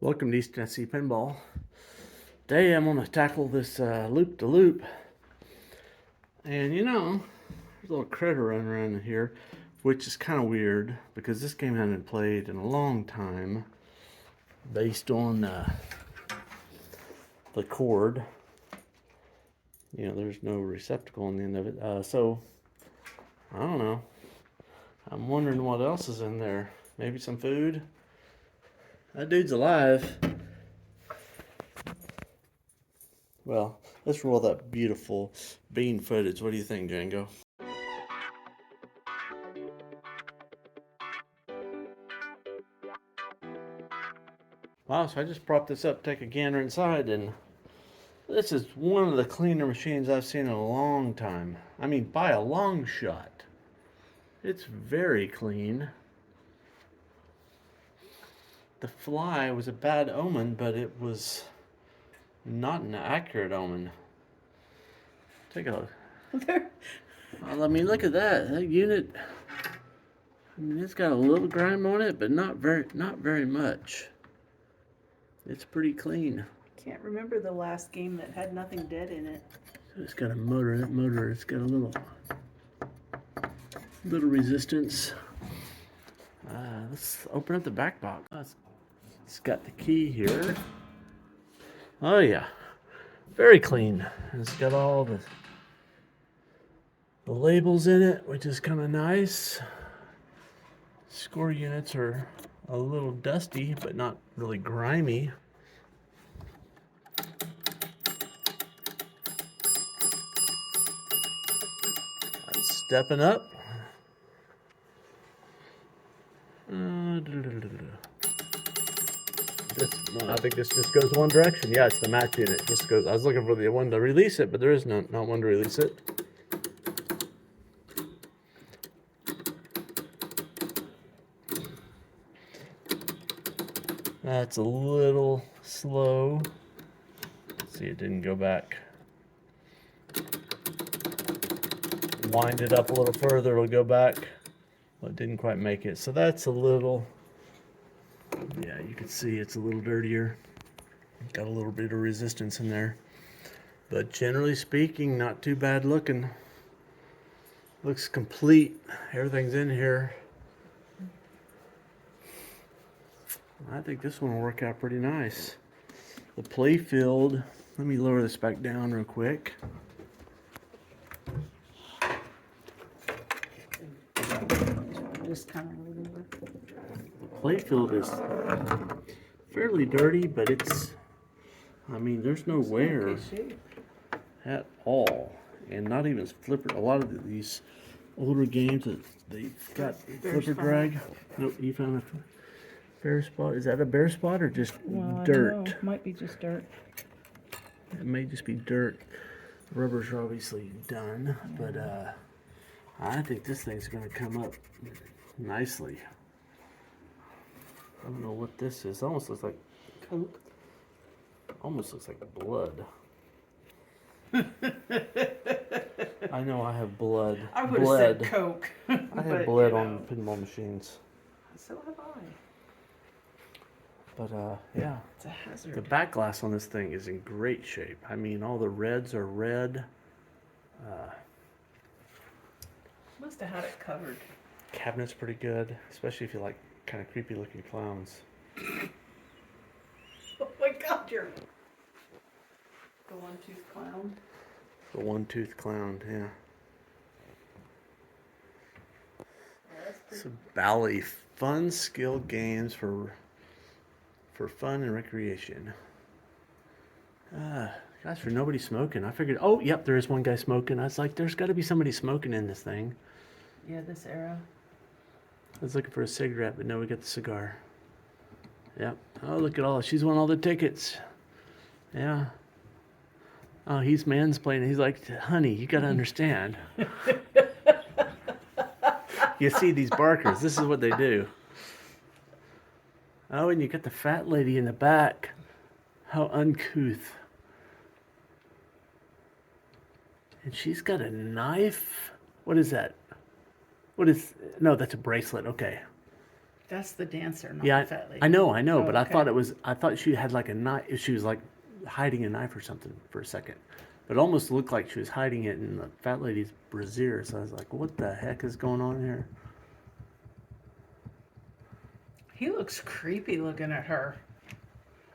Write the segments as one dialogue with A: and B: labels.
A: Welcome to East Tennessee Pinball. Today I'm going to tackle this loop-de-loop. And you know, there's a little critter running around in here, which is kind of weird because this game hasn't been played in a long time based on the cord. You know, there's no receptacle on the end of it. So, I don't know. I'm wondering what else is in there. Maybe some food? That dude's alive. Well, let's roll that beautiful bean footage. What do you think, Django? Wow, so I just propped this up, take a gander inside, and this is one of the cleaner machines I've seen in a long time. I mean, by a long shot. It's very clean. The fly was a bad omen, but it was not an accurate omen. Take a look. Well, I mean, look at that. That unit, I mean, it's got a little grime on it, but not very much. It's pretty clean.
B: Can't remember the last game that had nothing dead in it.
A: So it's got a motor. That motor, it's got a little resistance. Let's open up the back box. It's got the key here. Oh yeah, very clean. It's got all the labels in it, which is kind of nice. Score units are a little dusty, but not really grimy. Stepping up. I think this just goes one direction. Yeah, it's the match unit. It just goes. I was looking for the one to release it, but there is not one to release it. That's a little slow. See, it didn't go back. Wind it up a little further, it'll go back. Well, it didn't quite make it. So that's a little, yeah, you can see it's a little dirtier. Got a little bit of resistance in there. But generally speaking, not too bad looking. Looks complete. Everything's in here. I think this one will work out pretty nice. The play field, let me lower this back down real quick.
B: Just kind of over.
A: The play field is fairly dirty, but it's, I mean, there's no wear at all. And not even flipper. A lot of these older games that they've got flipper drag. Nope, you found a bare spot. Is that a bare spot or just dirt?
B: I don't know. Might be just dirt.
A: It may just be dirt. Rubbers are obviously done, but I think this thing's going to come up nicely. I don't know what this is. It almost looks like
B: Coke.
A: Almost looks like blood. I know I have blood.
B: I would have said Coke.
A: I have blood on pinball machines.
B: So have I.
A: But yeah.
B: It's a hazard.
A: The back glass on this thing is in great shape. I mean, all the reds are red.
B: Must have had it covered.
A: Cabinet's pretty good, especially if you like kind of creepy looking clowns.
B: Oh my God, you're the one-tooth clown.
A: The one-tooth clown, yeah. So Bally, fun skill games for fun and recreation. Gosh, for nobody smoking. I figured, oh, yep, there is one guy smoking. I was like, there's got to be somebody smoking in this thing.
B: Yeah, this era.
A: I was looking for a cigarette, but no, we got the cigar. Yep. Oh, look at all. She's won all the tickets. Yeah. Oh, he's mansplaining. He's like, honey, you got to understand. You see these barkers. This is what they do. Oh, and you got the fat lady in the back. How uncouth. And she's got a knife. What is that? No, that's a bracelet. Okay.
B: That's the dancer, not
A: Yeah,
B: the fat lady.
A: I know,
B: Oh,
A: but
B: okay.
A: I thought she had like a knife. She was like hiding a knife or something for a second. But it almost looked like she was hiding it in the fat lady's brassiere. So I was like, what the heck is going on here?
B: He looks creepy looking at her.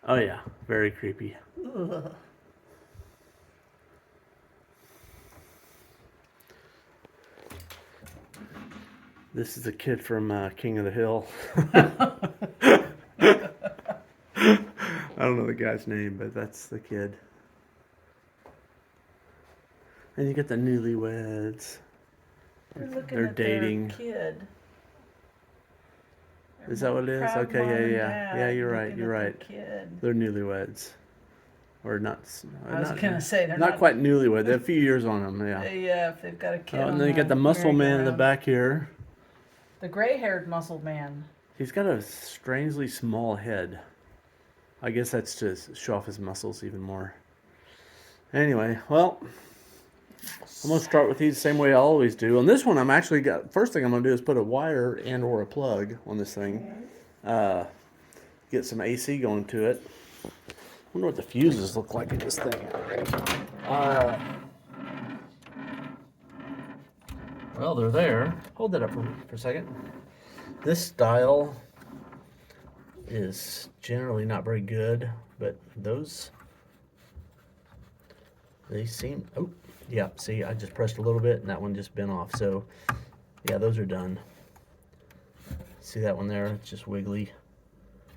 A: Oh yeah, very creepy.
B: Ugh.
A: This is a kid from King of the Hill. I don't know the guy's name, but that's the kid. And you get the newlyweds.
B: They're looking
A: They're
B: at
A: dating.
B: their kid.
A: Is that what it is?
B: Proud
A: Okay,
B: mom and
A: yeah.
B: dad
A: Yeah, you're right.
B: looking
A: You're
B: at their
A: right.
B: Kid.
A: They're newlyweds. Or not.
B: I was gonna say they're
A: not quite newlywed. They have a few years on them. Yeah.
B: Yeah, if they've got a kid.
A: Oh,
B: on
A: and then you got the muscle man in the
B: merry-go-round.
A: back here.
B: The gray-haired muscle man.
A: He's got a strangely small head. I guess that's to show off his muscles even more. Anyway, well, I'm gonna start with these the same way I always do. On this one, I'm actually got first thing I'm gonna do is put a wire and or a plug on this thing. Get some AC going to it. Wonder what the fuses look like in this thing. Well, they're there. Hold that up for a second. This style is generally not very good, but those, they seem, oh, yeah, see, I just pressed a little bit and that one just bent off. So, yeah, those are done. See that one there? It's just wiggly.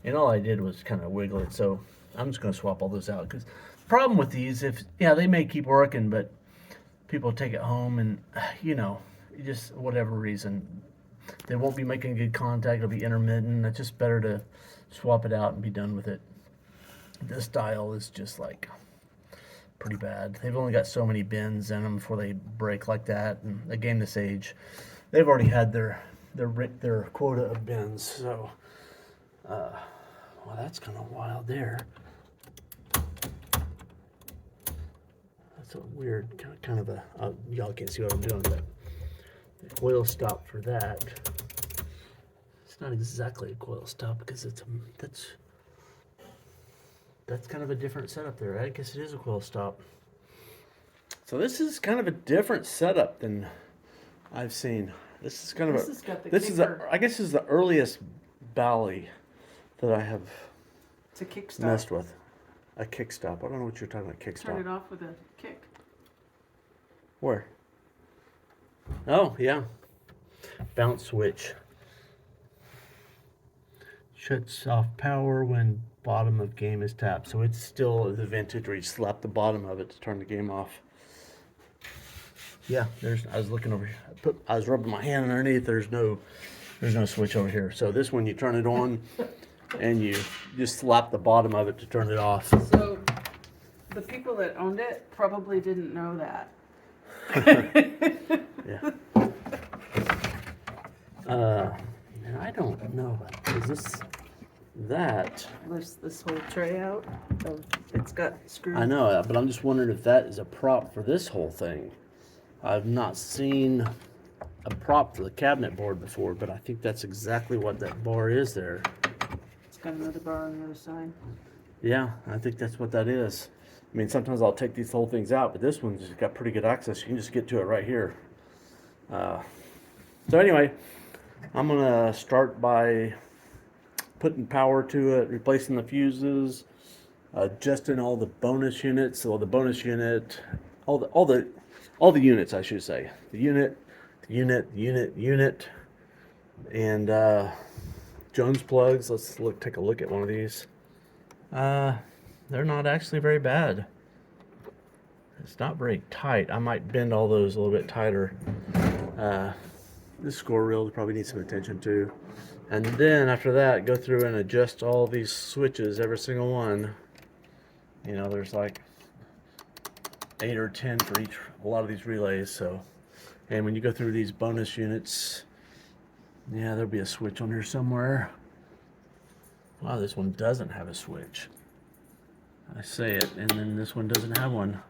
A: And all I did was kind of wiggle it. So I'm just going to swap all those out. Because the problem with these, yeah, they may keep working, but people take it home and, just whatever reason, they won't be making good contact. It'll be intermittent. It's just better to swap it out and be done with it. This style is just like pretty bad. They've only got so many bends in them before they break like that. And a game this age, they've already had their quota of bends. So, well, that's kind of wild there. That's a weird kind of a. Y'all can't see what I'm doing, but the coil stop for that. It's not exactly a coil stop because that's kind of a different setup there. I guess it is a coil stop. So this is kind of a different setup than I've seen. This is kind of
B: This has got the kicker.
A: I guess this is the earliest Bally that I have
B: It's a kickstop.
A: messed with. A kick stop. I don't know what you're talking about. Kick
B: Turn it
A: stop.
B: off with a kick.
A: Where? Oh yeah. Bounce switch. Shuts off power when bottom of game is tapped. So it's still the vintage where you slap the bottom of it to turn the game off. Yeah, I was looking over here. I was rubbing my hand underneath. There's no switch over here. So this one you turn it on and you just slap the bottom of it to turn it off.
B: So the people that owned it probably didn't know that.
A: Yeah. And I don't know. Is that?
B: Lift this whole tray out. So it's got screws.
A: I know that, but I'm just wondering if that is a prop for this whole thing. I've not seen a prop for the cabinet board before, but I think that's exactly what that bar is there.
B: It's got another bar on the other side.
A: Yeah, I think that's what that is. I mean, sometimes I'll take these whole things out, but this one's just got pretty good access. You can just get to it right here. So anyway, I'm going to start by putting power to it, replacing the fuses, adjusting all the bonus units. So the bonus unit, all the units, I should say. The unit, and Jones plugs. Let's take a look at one of these. They're not actually very bad. It's not very tight. I might bend all those a little bit tighter. This score reel probably needs some attention too. And then after that, go through and adjust all these switches, every single one. You know, there's like 8 or 10 for a lot of these relays. So, and when you go through these bonus units, yeah, there'll be a switch on here somewhere. Wow, this one doesn't have a switch. I say it, and then this one doesn't have one.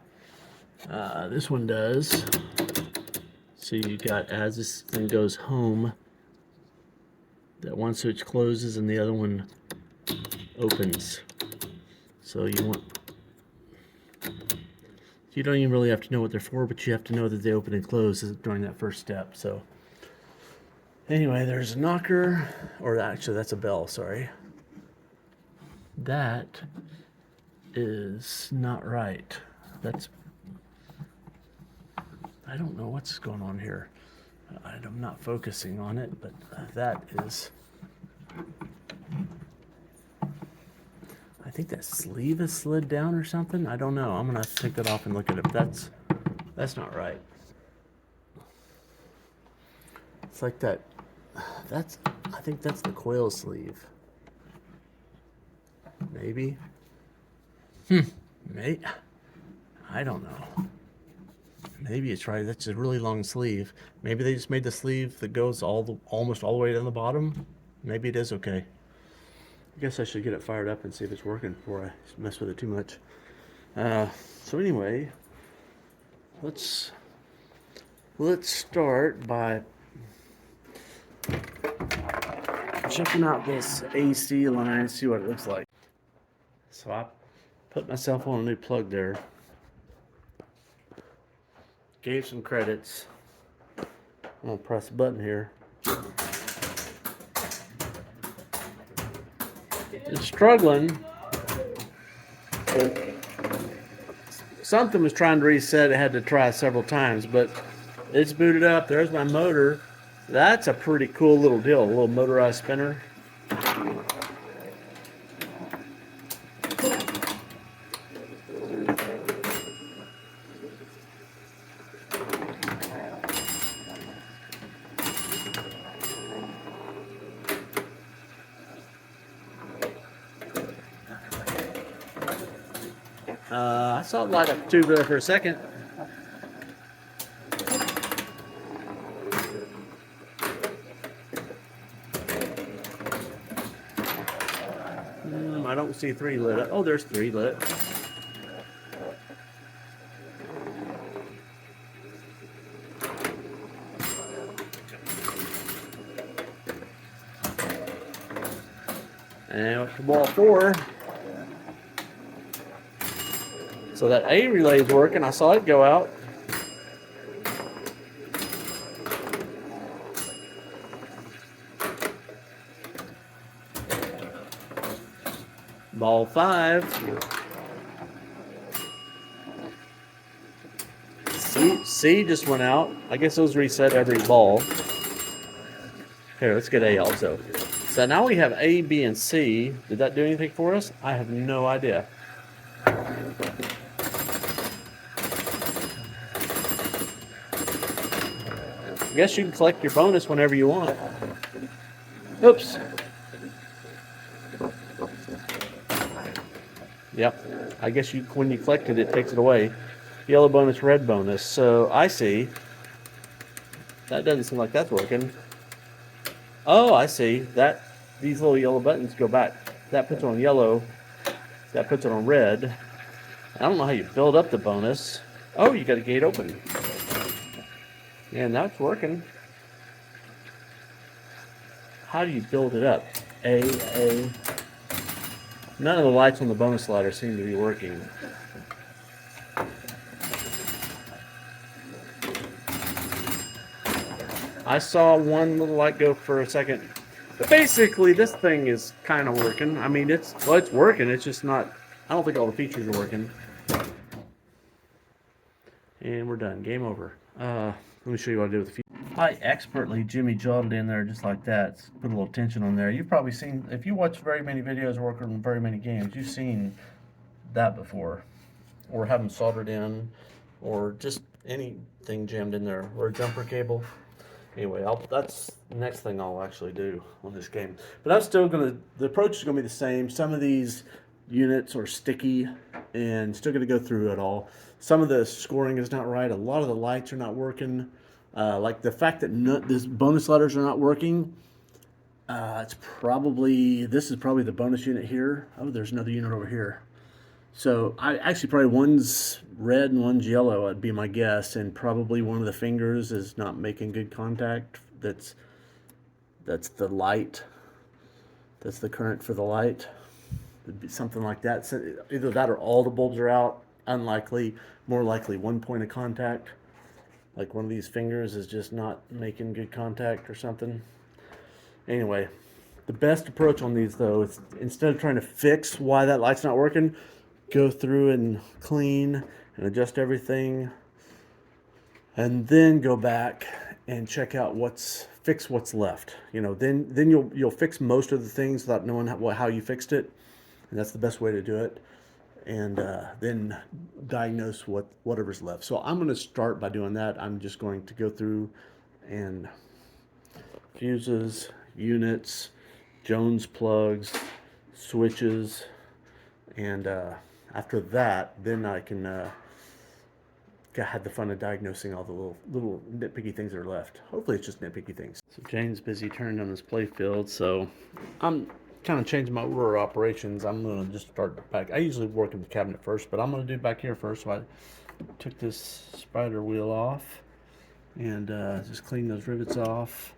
A: This one does. So you got, as this thing goes home, That one switch closes and the other one opens. So you don't even really have to know what they're for, but you have to know that they open and close during that first step. So anyway, there's a knocker, or actually that's a bell, sorry. That is not right. I don't know what's going on here. I'm not focusing on it, but that is, I think that sleeve is slid down or something. I don't know. I'm gonna have to take that off and look at it. But that's not right. It's like that. I think that's the coil sleeve. Maybe. Maybe. I don't know. Maybe it's right. That's a really long sleeve. Maybe they just made the sleeve that goes almost all the way down the bottom. Maybe it is okay. I guess I should get it fired up and see if it's working before I mess with it too much. So anyway, let's start by checking out this AC line, see what it looks like. So I put myself on a new plug there. Gave some credits. I'm gonna press the button here. It's struggling. Something was trying to reset. It had to try several times, but it's booted up. There's my motor. That's a pretty cool little deal. A little motorized spinner. I saw it light up the tube there for a second. I don't see 3 lit up. Oh, there's 3 lit. And up to ball 4. So that A relay is working. I saw it go out. Ball 5. C just went out. I guess those reset every ball. Here, let's get A also. So now we have A, B, and C. Did that do anything for us? I have no idea. I guess you can collect your bonus whenever you want. Oops. Yep. I guess when you collect it, it takes it away. Yellow bonus, red bonus. So I see. That doesn't seem like that's working. Oh, I see. These little yellow buttons go back. That puts it on yellow. That puts it on red. I don't know how you build up the bonus. Oh, you got a gate open. And that's working. How do you build it up? A. None of the lights on the bonus slider seem to be working. I saw one little light go for a second. But basically, this thing is kind of working. I mean, it's working. It's just not, I don't think all the features are working. And we're done. Game over. Let me show you what I did with the features. I expertly Jimmy jawed it in there just like that. Put a little tension on there. You've probably seen, if you watch very many videos or work on very many games, you've seen that before. Or have them soldered in, or just anything jammed in there, or a jumper cable. Anyway, that's the next thing I'll actually do on this game. But I'm still the approach is gonna be the same. Some of these units are sticky and still gonna go through it all. Some of the scoring is not right. A lot of the lights are not working. Like the fact that these bonus letters are not working. This is probably the bonus unit here. Oh, there's another unit over here. So probably one's red and one's yellow would be my guess, and probably one of the fingers is not making good contact. That's That's the light. That's the current for the light. It'd be something like that. So either that or all the bulbs are out. Unlikely. More likely one point of contact. Like one of these fingers is just not making good contact or something. Anyway, the best approach on these though is instead of trying to fix why that light's not working, go through and clean and adjust everything, and then go back and check out fix what's left. You know, then you'll fix most of the things without knowing how you fixed it, and that's the best way to do it. And then diagnose whatever's left. So I'm going to start by doing that. I'm just going to go through and fuses, units, Jones plugs, switches, and after that, then I can have the fun of diagnosing all the little nitpicky things that are left. Hopefully it's just nitpicky things. So Jane's busy turning on his play field, so I'm kind of changing my order of operations. I'm going to just start back. I usually work in the cabinet first, but I'm going to do back here first. So I took this spider wheel off and just clean those rivets off.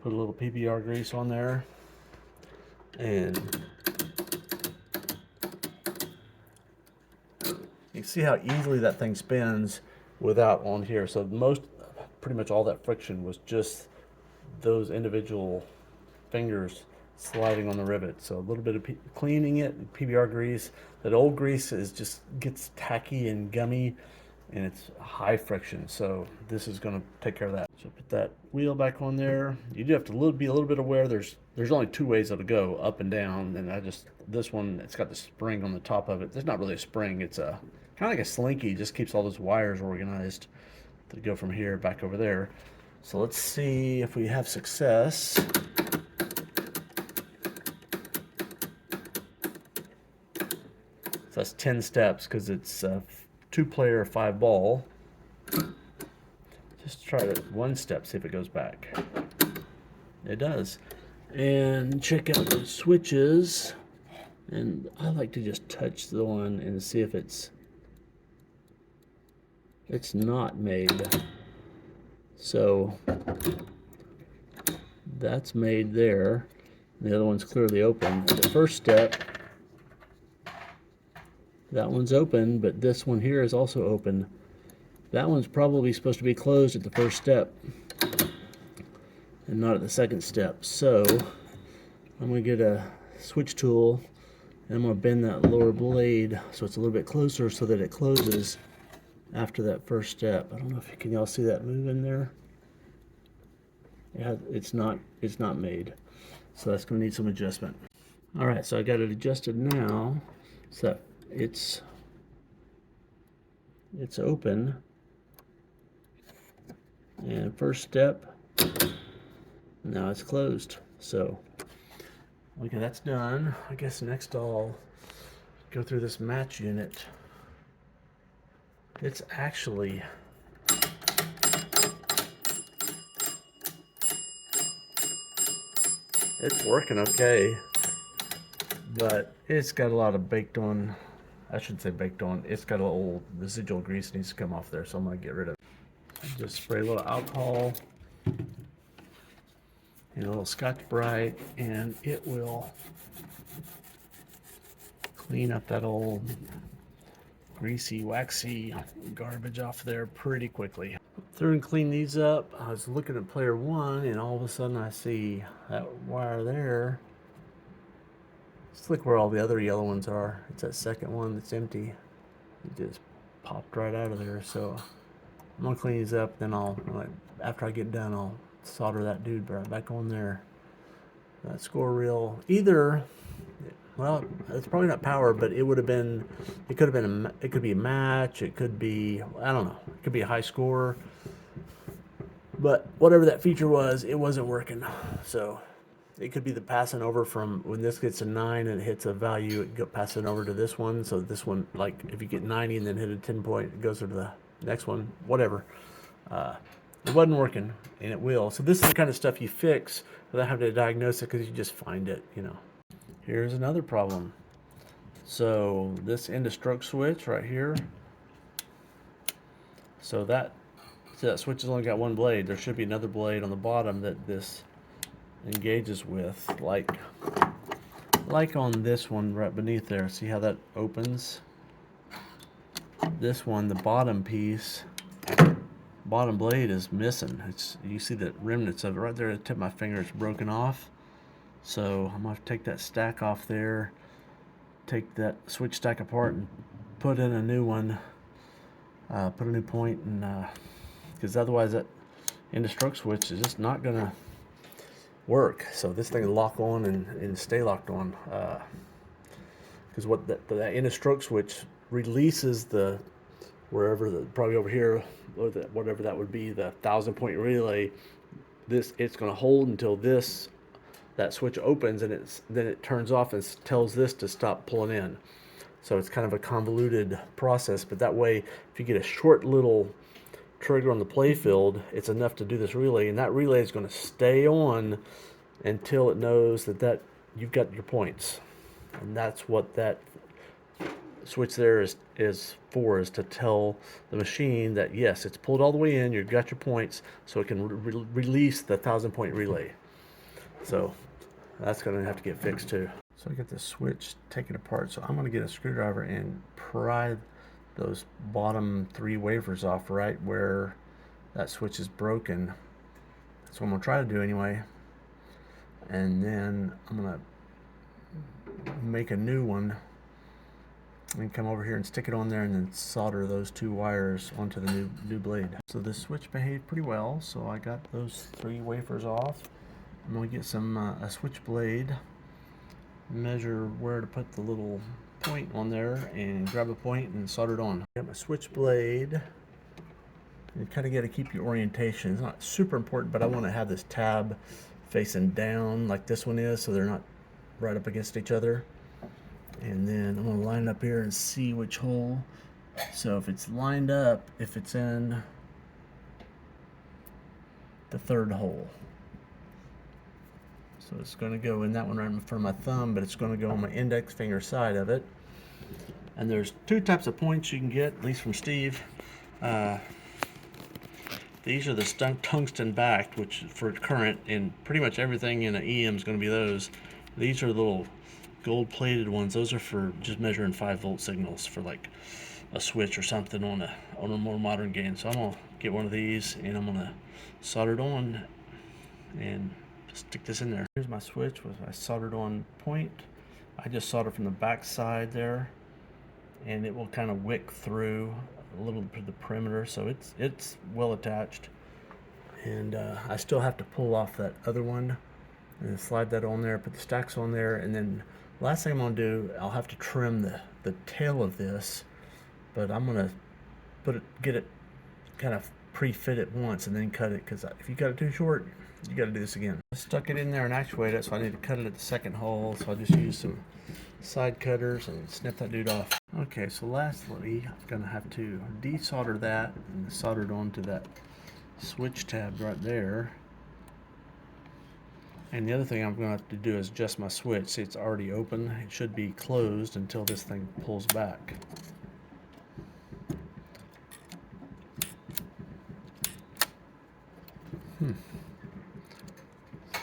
A: Put a little PBR grease on there, and you can see how easily that thing spins without on here. So pretty much all that friction was just those individual fingers sliding on the rivet. So a little bit of cleaning it, PBR grease. That old grease just gets tacky and gummy, and it's high friction. So this is going to take care of that. So put that wheel back on there. You do have to be a little bit aware. There's only two ways it'll go, up and down. And this one, it's got the spring on the top of it. It's not really a spring. It's a kind of like a slinky. It just keeps all those wires organized to go from here back over there. So let's see if we have success. So that's 10 steps because it's a 2-player 5-ball. Just try it one step, see if it goes back. It does. And check out the switches. And I like to just touch the one and see if it's not made. So that's made there. The other one's clearly open. The first step, that one's open, but this one here is also open. That one's probably supposed to be closed at the first step and not at the second step. So I'm going to get a switch tool and I'm going to bend that lower blade so it's a little bit closer so that it closes after that first step. I don't know if can y'all see that moving there? Yeah, it's not made. So that's going to need some adjustment. All right, so I got it adjusted now. So it's open. And first step, now it's closed. So, okay, that's done. I guess next I'll go through this match unit. It's actually it's working okay, but it's got a lot of baked on. I shouldn't say baked on. It's got a little residual grease needs to come off there, so I'm gonna get rid of it. Just spray a little alcohol and a little Scotch-Brite, and it will clean up that old greasy, waxy garbage off there pretty quickly. Through and clean these up. I was looking at player 1, and all of a sudden I see that wire there. Just look where all the other yellow ones are. It's that second one that's empty. It just popped right out of there. So I'm gonna clean these up. Then after I get done, I'll solder that dude right back on there. That score reel, either, well, it's probably not power, but it would have been. It could have been. It could be a match. It could be. I don't know. It could be a high score. But whatever that feature was, it wasn't working. So it could be the passing over from when this gets a 9 and it hits a value, it go passing over to this one. So this one, like if you get 90 and then hit a 10 point, it goes to the next one. Whatever. It wasn't working, and it will. So this is the kind of stuff you fix without having to diagnose it because you just find it. You know. Here's another problem. So this end of stroke switch right here. So that switch has only got one blade. There should be another blade on the bottom that this engages with, like on this one right beneath there. See how that opens? This one, the bottom piece, bottom blade is missing. You see the remnants of it right there at the tip of my finger. It's broken off. So I'm gonna take that stack off there, take that switch stack apart and put in a new one, put a new point, and because otherwise that indestruct switch is just not gonna work. So this thing will lock on and stay locked on, because what that indestruct switch releases the probably over here, or whatever that would be, the 1,000-point relay. It's going to hold until that switch opens, and then it turns off and tells this to stop pulling in. So it's kind of a convoluted process, but that way, if you get a short little trigger on the play field, it's enough to do this relay, and that relay is going to stay on until it knows that you've got your points. And that's what that switch there is to tell the machine that yes, it's pulled all the way in, you've got your points, so it can release the 1,000-point relay. So that's going to have to get fixed too. So I get the switch taken apart, so I'm going to get a screwdriver and pry those bottom 3 wafers off right where that switch is broken. That's what I'm going to try to do anyway. And then I'm going to make a new one and come over here and stick it on there and then solder those 2 wires onto the new blade. So this switch behaved pretty well, so I got those 3 wafers off. I'm going to get some a switch blade, measure where to put the little point on there, and grab a point and solder it on. Got my switch blade. You kind of got to keep your orientation. It's not super important, but I want to have this tab facing down like this one is, so they're not right up against each other. And then I'm going to line up here and see which hole. So if it's lined up, if it's in the 3rd hole. So it's going to go in that one right in front of my thumb, but it's going to go on my index finger side of it. And there's 2 types of points you can get, at least from Steve. These are the tungsten backed, which for current, and pretty much everything in an EM is going to be those. These are little gold plated ones. Those are for just measuring 5-volt signals for like a switch or something on a more modern game. So I'm gonna get one of these and I'm gonna solder it on and stick this in there. Here's my switch with I soldered on point. I just soldered from the back side there, and it will kind of wick through a little bit of the perimeter, so it's well attached. And I still have to pull off that other one and slide that on there, put the stacks on there, and then last thing I'm going to do, I'll have to trim the tail of this, but I'm going to get it kind of pre-fit it once and then cut it, because if you cut it too short, you got to do this again. I stuck it in there and actuate it, so I need to cut it at the 2nd hole, so I'll just use some side cutters and snip that dude off. Okay, so lastly, I'm going to have to desolder that and solder it onto that switch tab right there. And the other thing I'm going to have to do is adjust my switch. See, it's already open. It should be closed until this thing pulls back.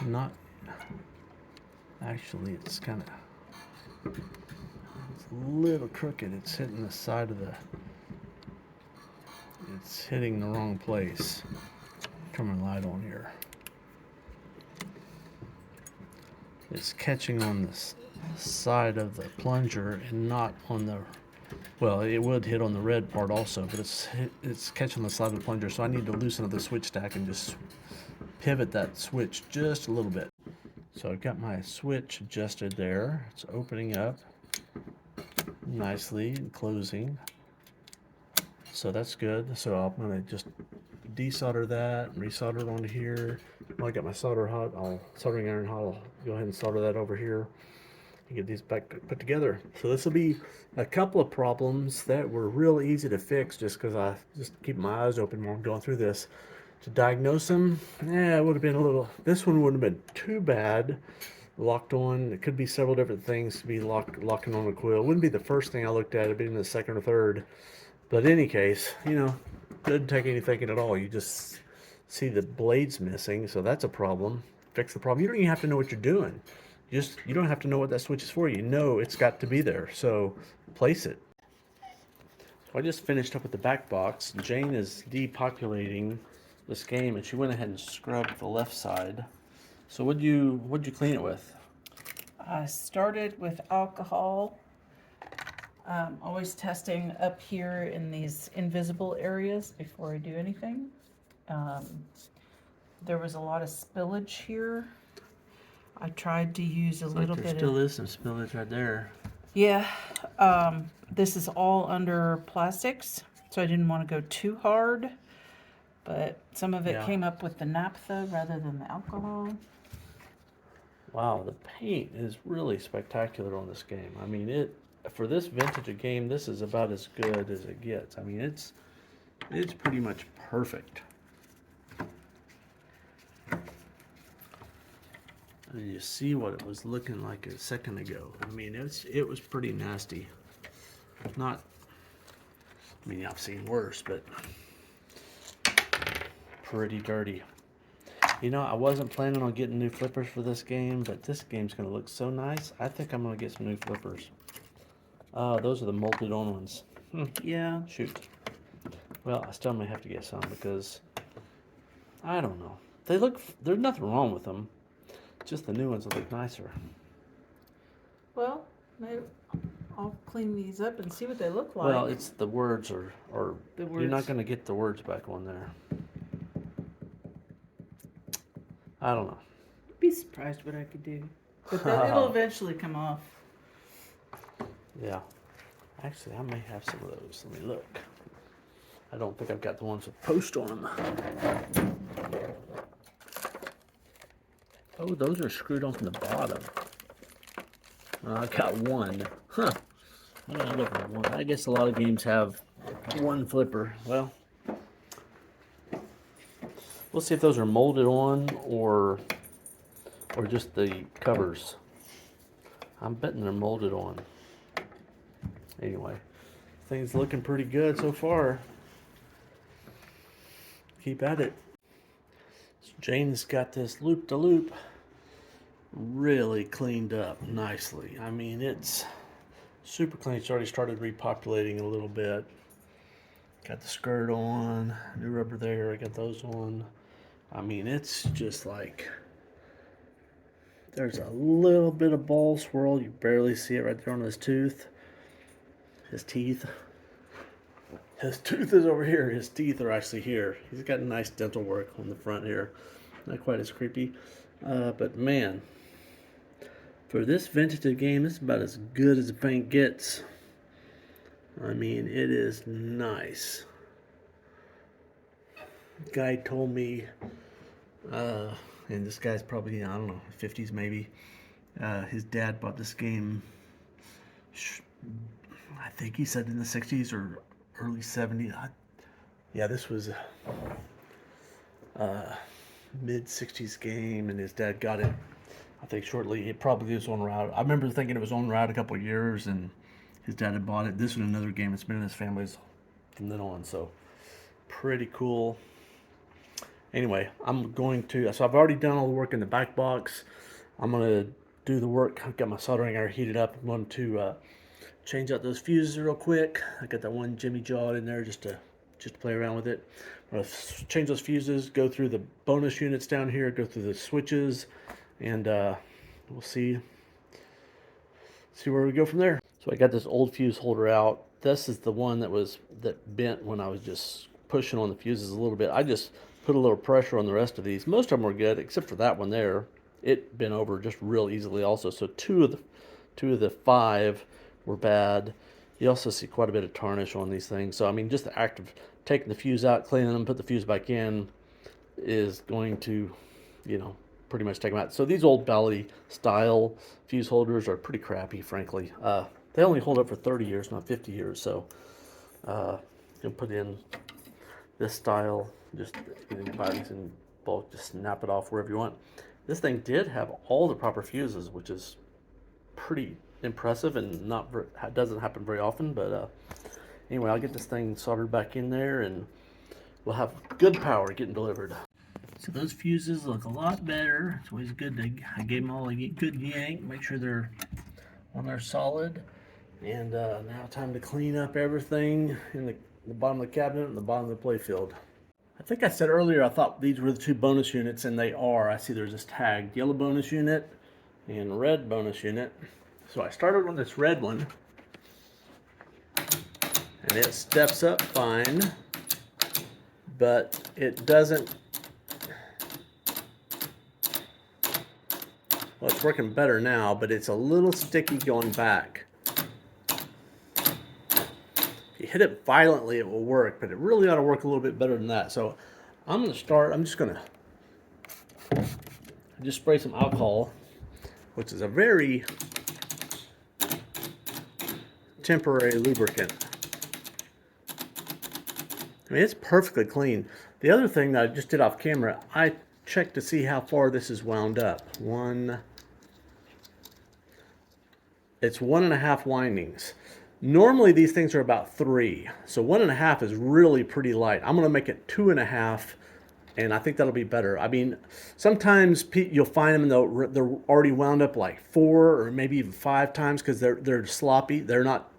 A: Not actually, it's kind of, it's a little crooked. It's hitting the side of it's hitting the wrong place. Turn my light on here. It's catching on the side of the plunger and not on the, well, it would hit on the red part also, but it's catching the side of the plunger, so I need to loosen up the switch stack and just pivot that switch just a little bit. So I've got my switch adjusted there. It's opening up nicely and closing. So that's good. So I'm going to just desolder that and resolder it onto here. When I got my soldering iron hot, I'll go ahead and solder that over here and get these back put together. So this will be a couple of problems that were real easy to fix just because I just keep my eyes open while I'm going through this. To diagnose them, it would have been a little, this one wouldn't have been too bad. Locked on, it could be several different things to be locking on a coil. It wouldn't be the first thing I looked at, it'd be in the 2nd or 3rd. But in any case, doesn't take any thinking at all. You just see the blades missing, so that's a problem. fix the problem. You don't even have to know what you're doing. You don't have to know what that switch is for. You know it's got to be there. So place it. So I just finished up with the back box. Jane is depopulating this game, and she went ahead and scrubbed the left side. So what'd you clean it with?
B: I started with alcohol. Always testing up here in these invisible areas before I do anything. There was a lot of spillage here. I tried to use a little bit
A: There still is some spillage right there.
B: Yeah, this is all under plastics, so I didn't want to go too hard. But some of it came up with the naphtha rather than the alcohol.
A: Wow, the paint is really spectacular on this game. I mean, for this vintage of game, this is about as good as it gets. I mean, it's pretty much perfect. And you see what it was looking like a second ago. I mean, it was pretty nasty. Not, I mean, I've seen worse, but pretty dirty. You know, I wasn't planning on getting new flippers for this game, but this game's going to look so nice. I think I'm going to get some new flippers. Those are the molded on ones.
B: Yeah.
A: Shoot. Well, I still may have to get some because, I don't know. There's nothing wrong with them. Just the new ones will look nicer.
B: Well, maybe I'll clean these up and see what they look like.
A: Well, it's the words are
B: The
A: you're not
B: words.
A: going to get the words back on there. I don't know.
B: Be surprised what I could do. But it'll eventually come off.
A: Yeah. Actually, I may have some of those. Let me look. I don't think I've got the ones with post on them. Oh, those are screwed on from the bottom. I got one. Huh. I got one. I guess a lot of games have one flipper. Well, we'll see if those are molded on or just the covers. I'm betting they're molded on. Anyway, things looking pretty good so far. Keep at it. So Jane's got this loop-de-loop really cleaned up nicely. I mean, it's super clean. It's already started repopulating a little bit. Got the skirt on, new rubber there. I got those on. I mean, it's just like there's a little bit of ball swirl. You barely see it right there on his tooth. His teeth. His tooth is over here. His teeth are actually here. He's got nice dental work on the front here. Not quite as creepy. But man, for this vintage game, this is about as good as the paint gets. I mean, it is nice. Guy told me, and this guy's probably, I don't know, 50s maybe. His dad bought this game, I think he said in the 60s or early 70s. Yeah, this was mid-60s game, and his dad got it, I think, shortly. It probably was on route. I remember thinking it was on route a couple of years, and his dad had bought it. This was another game that's been in his family's from then on, so pretty cool. Anyway, so I've already done all the work in the back box. I'm going to do the work. I've got my soldering iron heated up. I'm going to change out those fuses real quick. I got that one Jimmy Jaw in there just to play around with it. I'm going to change those fuses, go through the bonus units down here, go through the switches, and we'll see where we go from there. So I got this old fuse holder out. This is the one that bent when I was just pushing on the fuses a little bit. I just put a little pressure on the rest of these. Most of them were good, except for that one there. It bent over just real easily also. So two of the 5 were bad. You also see quite a bit of tarnish on these things. So I mean, just the act of taking the fuse out, cleaning them, put the fuse back in is going to, pretty much take them out. So these old Bally style fuse holders are pretty crappy, frankly. They only hold up for 30 years, not 50 years. So you can put in this style, just buy these in bulk, just snap it off wherever you want. This thing did have all the proper fuses, which is pretty impressive and doesn't happen very often. But anyway, I'll get this thing soldered back in there, and we'll have good power getting delivered. So those fuses look a lot better. It's always good to, I gave them all a good yank, make sure they're on there solid. And now time to clean up everything in the bottom of the cabinet and the bottom of the playfield. I think I said earlier I thought these were the 2 bonus units, and they are. I see there's this tagged yellow bonus unit and red bonus unit. So I started on this red one, and it steps up fine, but it doesn't. Well, it's working better now, but it's a little sticky going back. If you hit it violently, it will work, but it really ought to work a little bit better than that. So I'm going to start, I'm just going to spray some alcohol, which is a very temporary lubricant. I mean, it's perfectly clean. The other thing that I just did off camera, I checked to see how far this is wound up. It's 1.5 windings. Normally these things are about 3, so 1.5 is really pretty light. I'm going to make it 2.5, and I think that'll be better. I mean, sometimes you'll find them and they're already wound up like 4 or maybe even 5 times because they're sloppy. They're not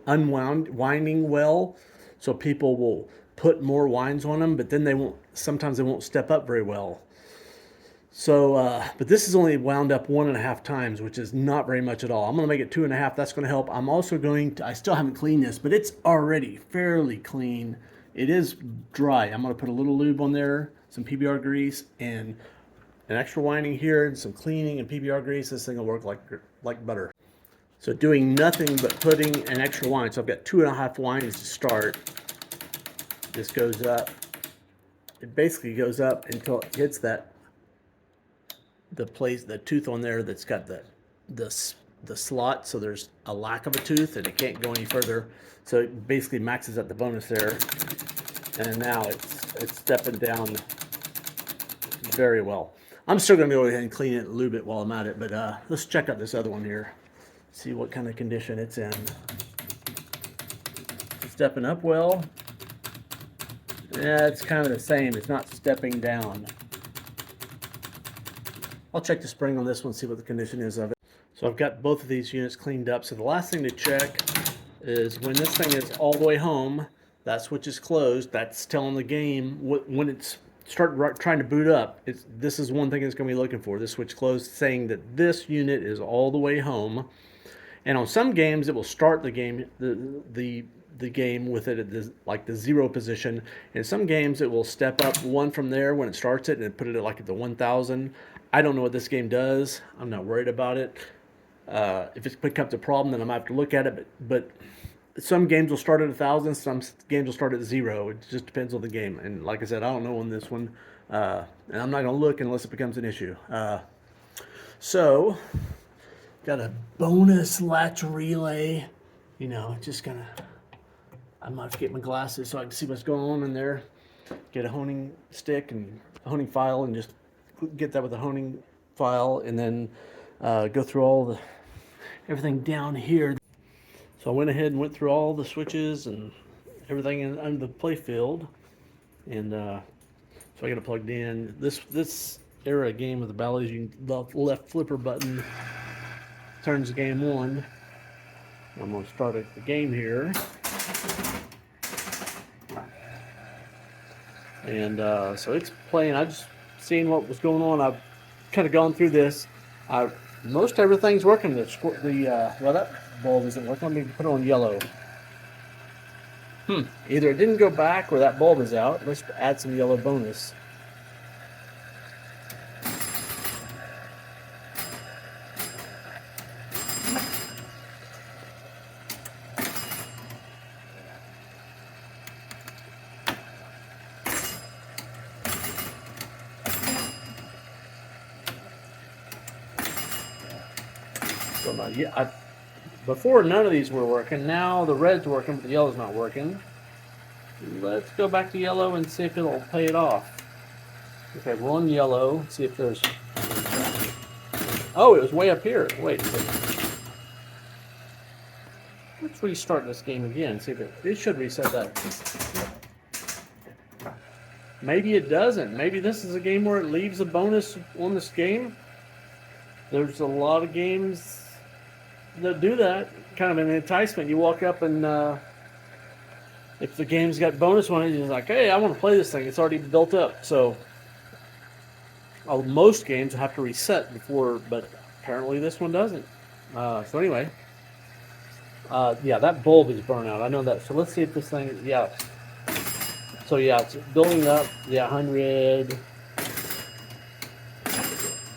A: unwinding well, so people will put more winds on them, but then sometimes they won't step up very well. So, but this is only wound up 1.5 times, which is not very much at all. I'm going to make it 2.5. That's going to help. I'm also going to, I still haven't cleaned this, but it's already fairly clean. It is dry. I'm going to put a little lube on there, some PBR grease, and an extra winding here, and some cleaning and PBR grease. This thing will work like butter. So doing nothing but putting an extra wind. So I've got 2.5 windings to start. This goes up. It basically goes up until it hits the tooth on there that's got the slot, so there's a lack of a tooth and it can't go any further. So it basically maxes out the bonus there, and now it's stepping down very well. I'm still gonna go ahead and clean it and lube it while I'm at it, but let's check out this other one here, see what kind of condition it's in. It's stepping up well. Yeah, it's kind of the same. It's not stepping down. I'll check the spring on this one, see what the condition is of it. So I've got both of these units cleaned up. So the last thing to check is when this thing is all the way home, that switch is closed. That's telling the game when it's trying to boot up. This is one thing it's going to be looking for. This switch closed, saying that this unit is all the way home. And on some games, it will start the game the game with it at like the 0 position. In some games, it will step up 1 from there when it starts it and put it at like at the 1000. I don't know what this game does. I'm not worried about it. If it becomes a problem, then I might have to look at it. But some games will start at 1000. Some games will start at 0. It just depends on the game. And like I said, I don't know on this one. And I'm not going to look unless it becomes an issue. So, got a bonus latch relay. You know, just going to... I might have to get my glasses so I can see what's going on in there. Get a honing stick and a honing file and just get that with a honing file, and then go through everything down here. So I went ahead and went through all the switches and everything under the play field, and so I got it plugged in. This era game with the Bally, the left flipper button turns the game on. I'm going to start the game here. And so it's playing. I just seen what was going on. I've kind of gone through this. Most everything's working. Well, that bulb isn't working. Let me put it on yellow. Either it didn't go back or that bulb is out. Let's add some yellow bonus. Before none of these were working. Now the red's working, but the yellow's not working. Let's go back to yellow and see if it'll pay it off. Okay, we're on yellow. See if there's... Oh, it was way up here. Wait a second. Let's restart this game again. See if it should reset that. maybe it doesn't. Maybe this is a game where it leaves a bonus on this game. There's a lot of games that do that, kind of an enticement. You walk up and if the game's got bonus on it, you're like, hey, I want to play this thing. It's already built up. So most games have to reset before, but apparently this one doesn't. So anyway, yeah, that bulb is burnt out. I know that. So let's see if this thing, yeah. So yeah, it's building up. Yeah, 100.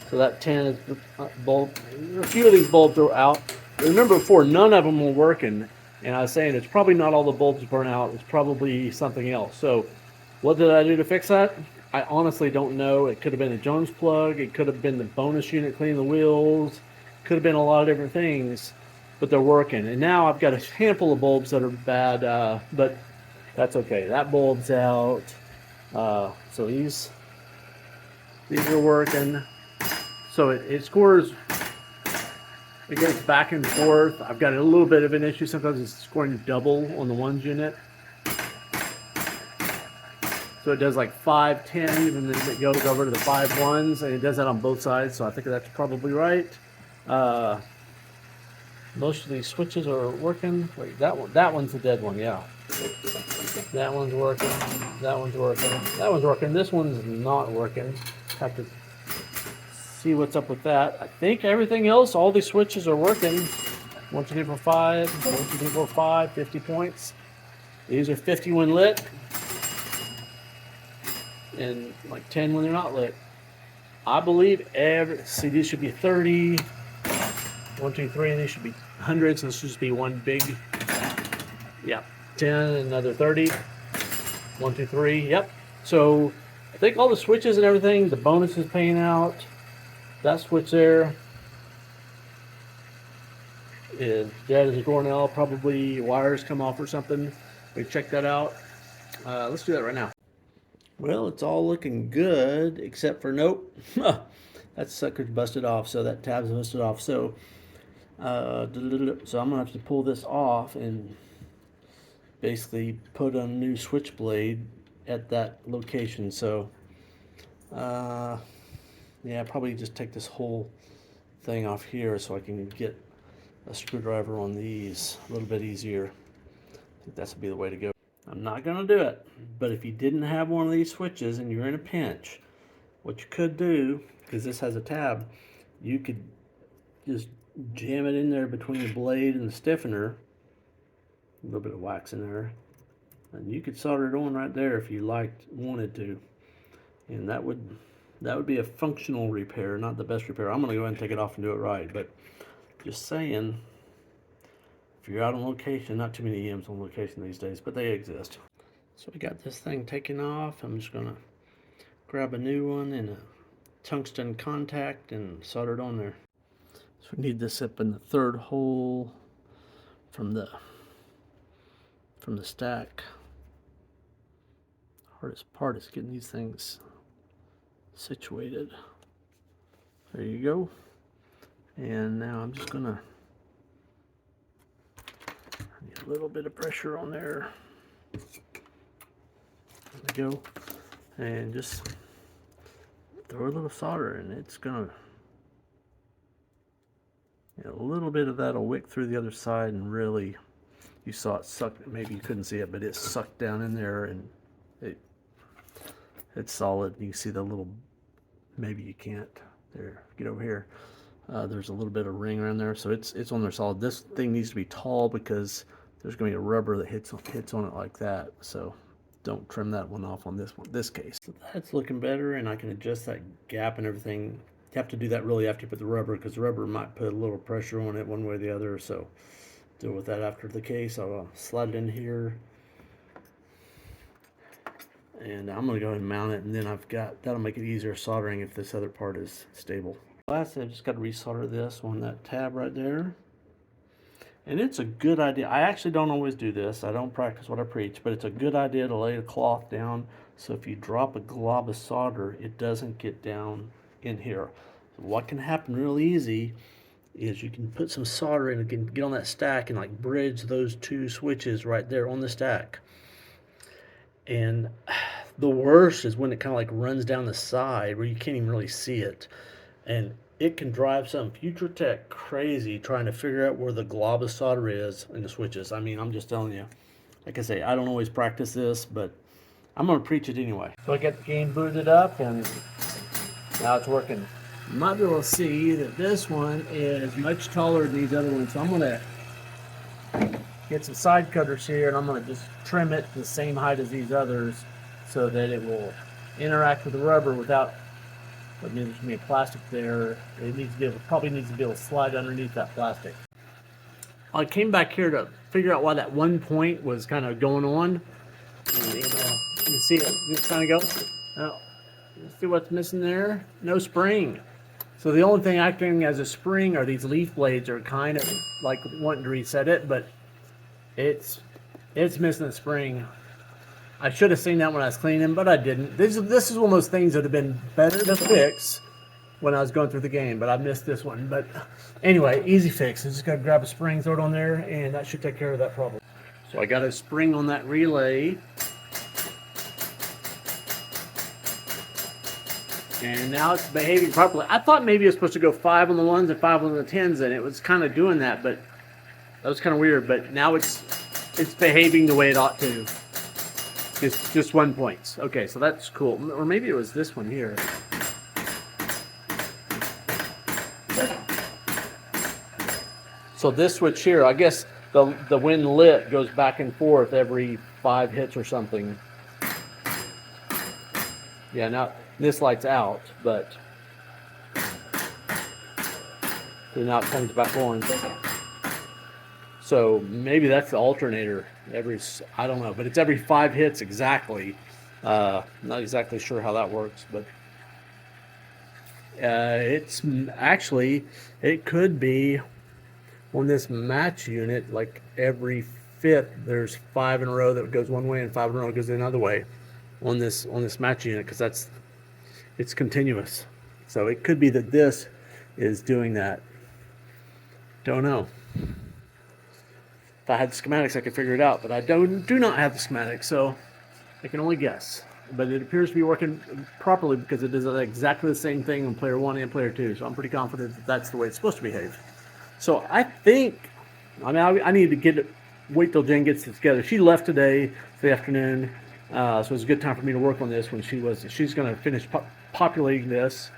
A: So that 10 is bulb. A few of these bulbs are out. Remember before, none of them were working. And I was saying it's probably not all the bulbs burnt out. It's probably something else. So what did I do to fix that? I honestly don't know. It could have been a Jones plug. It could have been the bonus unit cleaning the wheels. Could have been a lot of different things. But they're working. And now I've got a handful of bulbs that are bad. But that's okay. That bulb's out. So these are working. So it scores, it goes back and forth. I've got a little bit of an issue. Sometimes it's scoring double on the ones unit. So it does like 5 10s and then it goes over to the 5 1s, and it does that on both sides. So I think that's probably right. Most of these switches are working. Wait, that one's the dead one, yeah. That one's working. That one's working. That one's working. This one's not working. Have to see what's up with that. I think everything else, all these switches are working. 1 2 3 4 5. 1 2 3 4 5. 50 points. These are 50 when lit, and like 10 when they're not lit. I believe see, these should be 30. 1 2 3, and these should be hundreds. So this should just be one big. Yeah, 10, another 30. 1 2 3. Yep. So I think all the switches and everything, the bonus is paying out. That switch there is dead as a doornail. Probably wires come off or something. We check that out. Let's do that right now. Well, it's all looking good, except for nope. That sucker's busted off, so that tab's busted off. So, so I'm gonna have to pull this off and basically put a new switchblade at that location. So, yeah, probably just take this whole thing off here so I can get a screwdriver on these a little bit easier. I think that's would be the way to go. I'm not going to do it, but if you didn't have one of these switches and you're in a pinch, what you could do, because this has a tab, you could just jam it in there between the blade and the stiffener, a little bit of wax in there, and you could solder it on right there if you wanted to, and that would be a functional repair, not the best repair. I'm going to go ahead and take it off and do it right, but just saying, if you're out on location, not too many EMs on location these days, but they exist. So we got this thing taken off. I'm just going to grab a new one and a tungsten contact and solder it on there. So we need this up in the third hole from the stack. Hardest part is getting these things situated. There you go. And now I'm just gonna get a little bit of pressure on there. There we go. And just throw a little solder in. It's gonna, a little bit of that'll wick through the other side, and really, you saw it suck. Maybe you couldn't see it, but it sucked down in there, and it's solid. You can see the little, maybe you can't. There, get over here. There's a little bit of ring around there, so it's on there solid. This thing needs to be tall because there's going to be a rubber that hits on it like that. So don't trim that one off on this case. So that's looking better, and I can adjust that gap and everything. You have to do that really after you put the rubber, because the rubber might put a little pressure on it one way or the other. So deal with that after the case. I'll slide it in here, and I'm going to go ahead and mount it, and then that'll make it easier soldering if this other part is stable. Lastly, I've just got to resolder this on that tab right there. And it's a good idea. I actually don't always do this. I don't practice what I preach, but it's a good idea to lay the cloth down so if you drop a glob of solder, it doesn't get down in here. So what can happen real easy is you can put some solder in, it can get on that stack and like bridge those two switches right there on the stack. And the worst is when it kind of like runs down the side where you can't even really see it. And it can drive some future tech crazy trying to figure out where the glob of solder is in the switches. I mean, I'm just telling you. Like I say, I don't always practice this, but I'm going to preach it anyway. So I got the game booted up, and now it's working. You might be able to see that this one is much taller than these other ones. So I'm going to get some side cutters here, and I'm going to just trim it the same height as these others so that it will interact with the rubber without, I mean, there's going to be plastic there. It needs to be able, probably needs to be able to slide underneath that plastic. I came back here to figure out why that one point was kind of going on. And, you see it just kind of goes. Oh, you see what's missing there? No spring. So the only thing acting as a spring are these leaf blades are kind of like wanting to reset it, but it's missing a spring. I should have seen that when I was cleaning, but I didn't. This is one of those things that have been better to fix when I was going through the game, but I missed this one. But anyway, easy fix. I just got to grab a spring, throw it on there, and that should take care of that problem. So I got a spring on that relay. And now it's behaving properly. I thought maybe it was supposed to go 5 on the 1s and 5 on the 10s, and it was kind of doing that, but that was kind of weird. But now it's behaving the way it ought to. Just 1 point. Okay, so that's cool. Or maybe it was this one here. So this switch here, I guess the when lit goes back and forth every 5 hits or something. Yeah, now this light's out, but now it comes back on. So maybe that's the alternator. I don't know, but it's every 5 hits exactly. Not exactly sure how that works, but it's actually, it could be on this match unit, like every 5th, there's 5 in a row that goes one way and 5 in a row that goes the other way on this match unit, because it's continuous. So it could be that this is doing that. Don't know. If I had the schematics, I could figure it out, but I do not have the schematics, so I can only guess. But it appears to be working properly because it does exactly the same thing on player 1 and player 2, so I'm pretty confident that that's the way it's supposed to behave. So I think, I mean, I need to wait till Jen gets it together. She left today for the afternoon, so it was a good time for me to work on this when she's going to finish populating this,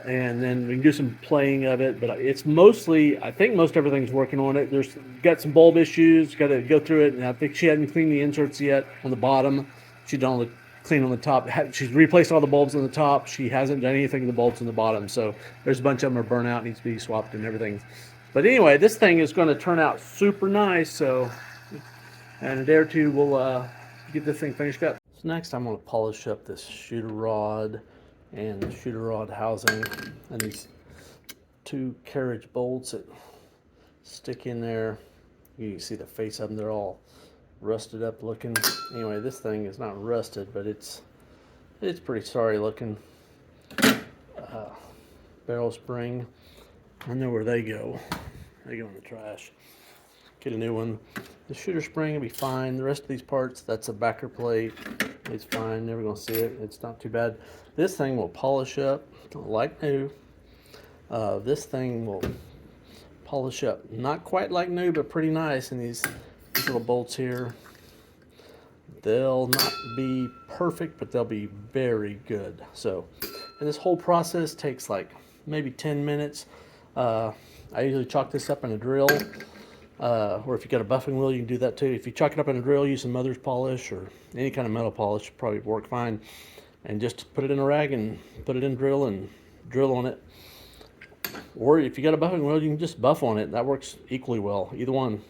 A: and then we can do some playing of it. But it's mostly, I think most everything's working on it. There's got some bulb issues, got to go through it, and I think she hadn't cleaned the inserts yet on the bottom. She done all the clean on the top. She's replaced all the bulbs on the top. She hasn't done anything to the bulbs on the bottom, so there's a bunch of them are burnt out, needs to be swapped and everything. But anyway, this thing is going to turn out super nice, so in a day or two we'll get this thing finished up. So next I'm going to polish up this shooter rod and the shooter rod housing and these 2 carriage bolts that stick in there. You can see the face of them, they're all rusted up looking. Anyway, this thing is not rusted, but it's pretty sorry looking. Barrel spring, I know where they go. They go in the trash. Get a new one. The shooter spring will be fine. The rest of these parts, that's a backer plate. It's fine. Never gonna see it. It's not too bad. This thing will polish up like new. This thing will polish up not quite like new, but pretty nice. And these little bolts here, they'll not be perfect, but they'll be very good. So, and this whole process takes like maybe 10 minutes. I usually chalk this up in a drill, or if you got a buffing wheel, you can do that too. If you chalk it up in a drill, use some mother's polish or any kind of metal polish, probably work fine. And just put it in a rag and put it in drill and drill on it. Or if you got a buffing wheel, you can just buff on it. That works equally well, either one.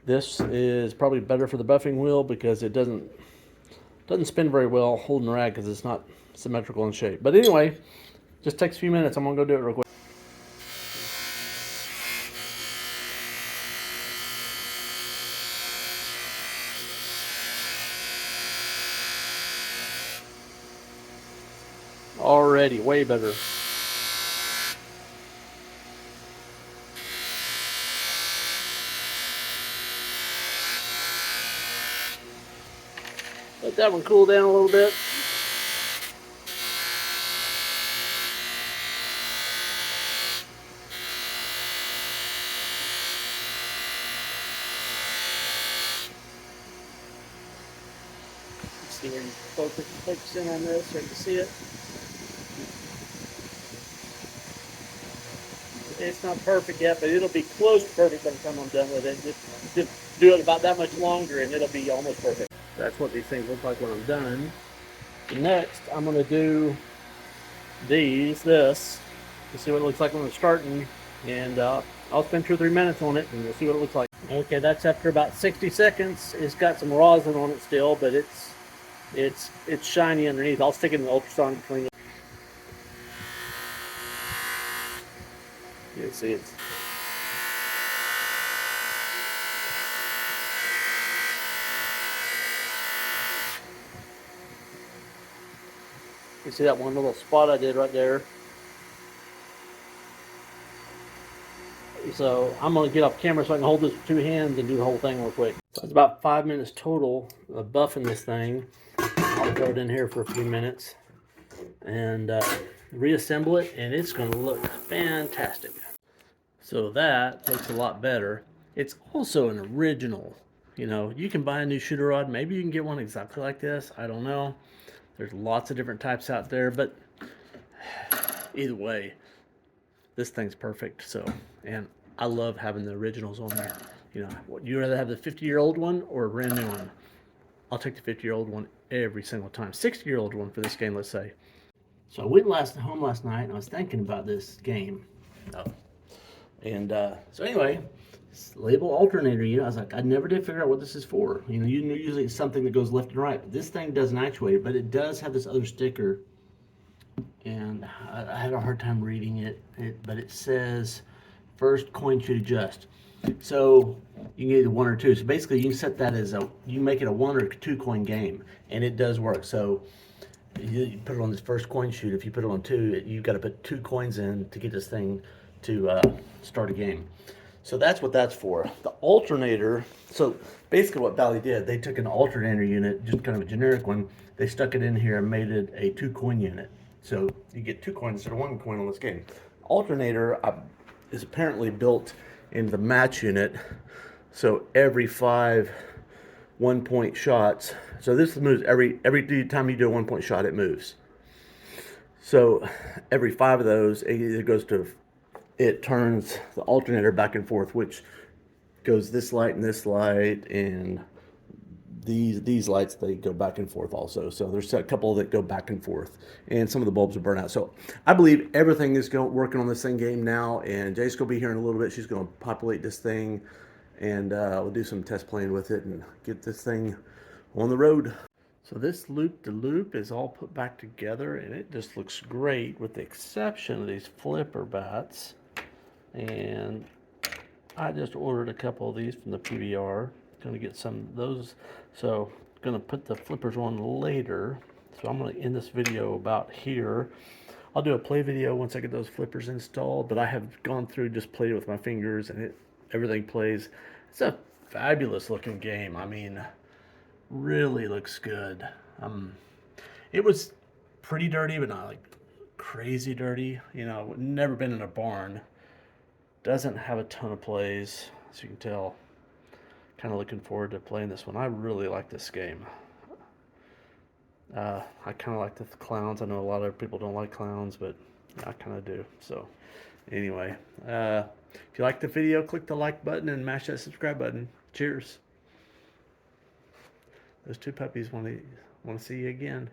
A: This is probably better for the buffing wheel because it doesn't spin very well holding the rag because it's not symmetrical in shape. But anyway, just takes a few minutes. I'm gonna go do it real quick. Already, way better. Let that one cool down a little bit. See where you focus in on this, so you can see it. It's not perfect yet, but it'll be close to perfect by the time I'm done with it. Just do it about that much longer and it'll be almost perfect. That's what these things look like when I'm done. Next, I'm going to do this, to see what it looks like when I'm starting, and I'll spend 2 or 3 minutes on it and we'll see what it looks like. Okay, that's after about 60 seconds. It's got some rosin on it still, but it's shiny underneath. I'll stick it in the ultrasonic cleaner. You can see it's you see that one little spot I did right there. So I'm going to get off camera so I can hold this with 2 hands and do the whole thing real quick. So it's about 5 minutes total of buffing this thing. I'll throw it in here for a few minutes and reassemble it, and it's going to look fantastic. So that looks a lot better. It's also an original. You know, you can buy a new shooter rod. Maybe you can get one exactly like this. I don't know. There's lots of different types out there, but either way, this thing's perfect. So, and I love having the originals on there. You know, would you rather have the 50-year-old one or a brand new one? I'll take the 50-year-old one every single time. 60-year-old one for this game, let's say. So I went home last night and I was thinking about this game. And so anyway, label alternator unit. I was like, I never did figure out what this is for. You know, usually it's something that goes left and right. But this thing doesn't actuate it, but it does have this other sticker. And I had a hard time reading it, but it says first coin should adjust. So you can get either 1 or 2. So basically you can set that as you make it a 1 or 2 coin game, and it does work. So you put it on this first coin shoot. If you put it on 2, you've got to put 2 coins in to get this thing to start a game. So that's what that's for. The alternator, so basically what Bally did, they took an alternator unit, just kind of a generic one, they stuck it in here and made it a 2 coin unit. So you get 2 coins instead of 1 coin on this game. Alternator is apparently built into the match unit, so every 5 1-point shots, so this moves every time you do a 1-point shot, it moves. So every 5 of those, it turns the alternator back and forth, which goes this light and this light, and these lights, they go back and forth also. So there's a couple that go back and forth, and some of the bulbs will burn out. So I believe everything is working on this thing game now, and Jay's gonna be here in a little bit. She's gonna populate this thing, and we'll do some test playing with it and get this thing on the road. So this loop-to-loop is all put back together, and it just looks great with the exception of these flipper bats. And I just ordered a couple of these from the PBR. Gonna get some of those. So gonna put the flippers on later. So I'm gonna end this video about here. I'll do a play video once I get those flippers installed, but I have gone through, just played it with my fingers, and everything plays. It's a fabulous looking game. I mean, really looks good. It was pretty dirty, but not like crazy dirty. You know, never been in a barn. Doesn't have a ton of plays, as you can tell. Kind of looking forward to playing this one. I really like this game. I kind of like the clowns. I know a lot of people don't like clowns, but I kind of do. So anyway, if you like the video, click the like button and mash that subscribe button. Cheers. Those 2 puppies want to see you again.